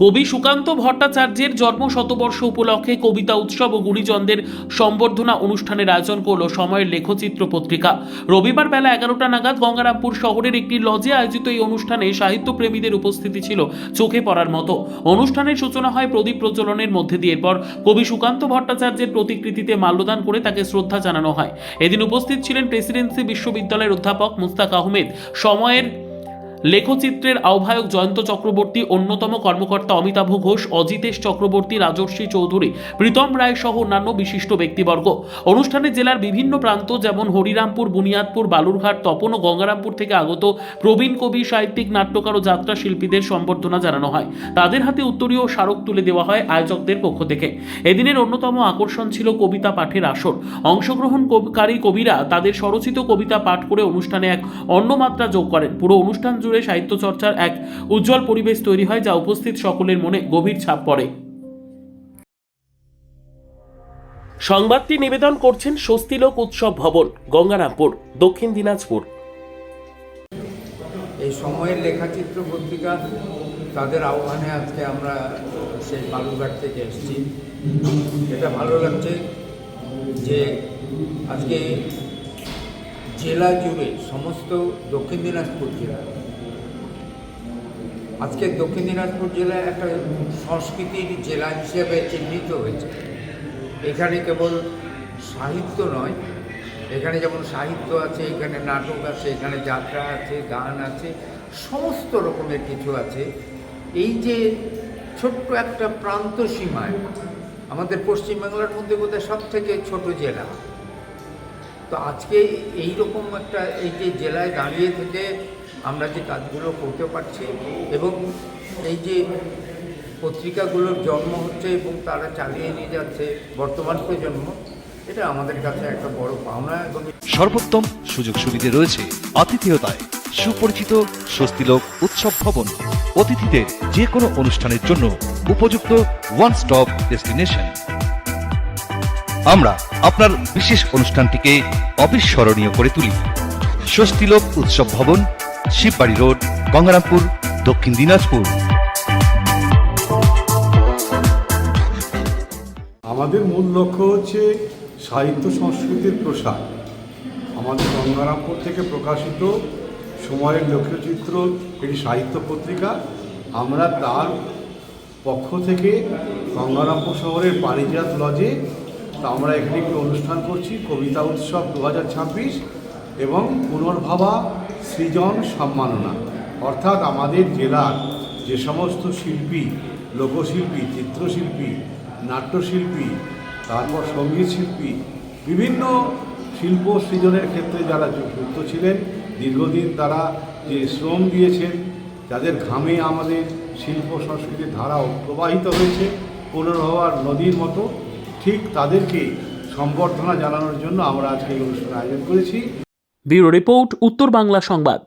কবি সুকান্ত ভট্টাচার্যের জন্ম শতবর্ষ উপলক্ষে কবিতা উৎসব ও গুণীজনদের সম্বর্ধনা অনুষ্ঠানের আয়োজন করল সময়ের লেখচিত্র পত্রিকা। রবিবার বেলা 11টা নাগাদ গঙ্গারামপুর শহরের একটি লজে আয়োজিত এই অনুষ্ঠানে সাহিত্যপ্রেমীদের উপস্থিতি ছিল চোখে পড়ার মতো। অনুষ্ঠানের সূচনা হয় প্রদীপ প্রজ্বলনের মধ্যে দিয়ে। এরপর কবি সুকান্ত ভট্টাচার্যের প্রতিকৃতিতে মাল্যদান করে তাকে শ্রদ্ধা জানানো হয়। এদিন উপস্থিত ছিলেন প্রেসিডেন্সি বিশ্ববিদ্যালয়ের অধ্যাপক মুস্তাক আহমেদ, সময়ের লেখচিত্রের আহ্বায়ক জয়ন্ত চক্রবর্তী, অন্যতম কর্মকর্তা অমিতাভ ঘোষ, অজিতেশ চক্রবর্তী, রাজর্ষি চৌধুরী, প্রীতম রায় সহ অন্যান্য বিশিষ্ট ব্যক্তিবর্গ। অনুষ্ঠানে জেলার বিভিন্ন প্রান্ত যেমন হরিরামপুর, বুনিয়াদপুর, বালুরঘাট, তপন ও গঙ্গারামপুর থেকে আগত প্রবীণ কবি, সাহিত্যিক, নাট্যকার ও যাত্রা শিল্পীদের সম্বর্ধনা জানানো হয়। তাদের হাতে উত্তরীয় স্মারক তুলে দেওয়া হয় আয়োজকদের পক্ষ থেকে। এদিনের অন্যতম আকর্ষণ ছিল কবিতা পাঠের আসর। অংশগ্রহণকারী কবিরা তাদের স্বরচিত কবিতা পাঠ করে অনুষ্ঠানে এক অন্য মাত্রা যোগ করেন। পুরো অনুষ্ঠান জুড়ে সাহিত্য চর্চার এক উজ্জ্বল পরিবেশ তৈরি হয়, যা উপস্থিত সকলের মনে গভীর ছাপ পড়ে। সংবাদটি নিবেদন করছেন স্বস্তিলোক উৎসব ভবন, গঙ্গারামপুর, দক্ষিণ দিনাজপুর। এই সময়ের লেখাচিত্র পত্রিকা তাদের আহ্বানে আজকে আমরা সেই বালুরঘাট থেকে এসেছি। এটা ভালো লাগছে যে আজকে জেলা জুড়ে সমস্ত দক্ষিণ দিনাজপুর জেলা, আজকে দক্ষিণ দিনাজপুর জেলা একটা সংস্কৃতির জেলা হিসেবে চিহ্নিত হয়েছে। এখানে কেবল সাহিত্য নয়, এখানে যেমন সাহিত্য আছে, এখানে নাটক আছে, এখানে যাত্রা আছে, গান আছে, সমস্ত রকমের কিছু আছে। এই যে ছোট্ট একটা প্রান্ত সীমায় আমাদের পশ্চিমবাংলার মধ্যে বোধহয় সব থেকে ছোট জেলা, তো আজকে এই রকম একটা এই যে জেলায় দাঁড়িয়ে থেকে আমরা যে কাজগুলো করতে পারছি এবং এই যে পত্রিকাগুলোর জন্ম হচ্ছে এবং তারা চালিয়ে নিয়ে যাচ্ছে বর্তমান প্রজন্ম, এটা আমাদের কাছে একটা বড় পাওনা। এবং সর্বোত্তম সুযোগ সুবিধা রয়েছে আতিথেয়তায়। সুপরিচিত স্বস্তিলোক উৎসব ভবন অতিথিদের যে কোনো অনুষ্ঠানের জন্য উপযুক্ত ওয়ান স্টপ ডেস্টিনেশন। আমরা আপনার বিশেষ অনুষ্ঠানটিকে অবিস্মরণীয় করে তুলি। স্বস্তিলোক উৎসব ভবন, শিববাড়ি রোড, গঙ্গারামপুর, দক্ষিণ দিনাজপুর। আমাদের মূল লক্ষ্য হচ্ছে সাহিত্য সংস্কৃতির প্রসার। আমাদের গঙ্গারামপুর থেকে প্রকাশিত সময়ের লেখচিত্র একটি সাহিত্য পত্রিকা। আমরা তার পক্ষ থেকে গঙ্গারামপুর শহরের পারিজাত লজে আমরা এখানে একটি অনুষ্ঠান করছি, কবিতা উৎসব 2026 এবং পুনর্ভাবা সৃজন সম্মাননা। অর্থাৎ আমাদের জেলার যে সমস্ত শিল্পী, লোকশিল্পী, চিত্রশিল্পী, নাট্যশিল্পী, তারপর সঙ্গীত শিল্পী, বিভিন্ন শিল্প সৃজনের ক্ষেত্রে যারা যুক্ত ছিলেন, দীর্ঘদিন তারা যে শ্রম দিয়েছেন, যাদের ঘামে আমাদের শিল্প সংস্কৃতির ধারা প্রবাহিত হয়েছে পুনর্ভাবার নদীর মতো, ঠিক তাদেরকে সম্বর্ধনা জানানোর জন্য আমরা আজকে এই অনুষ্ঠান আয়োজন করেছি। ব্যুরো রিপোর্ট, উত্তর বাংলা সংবাদ।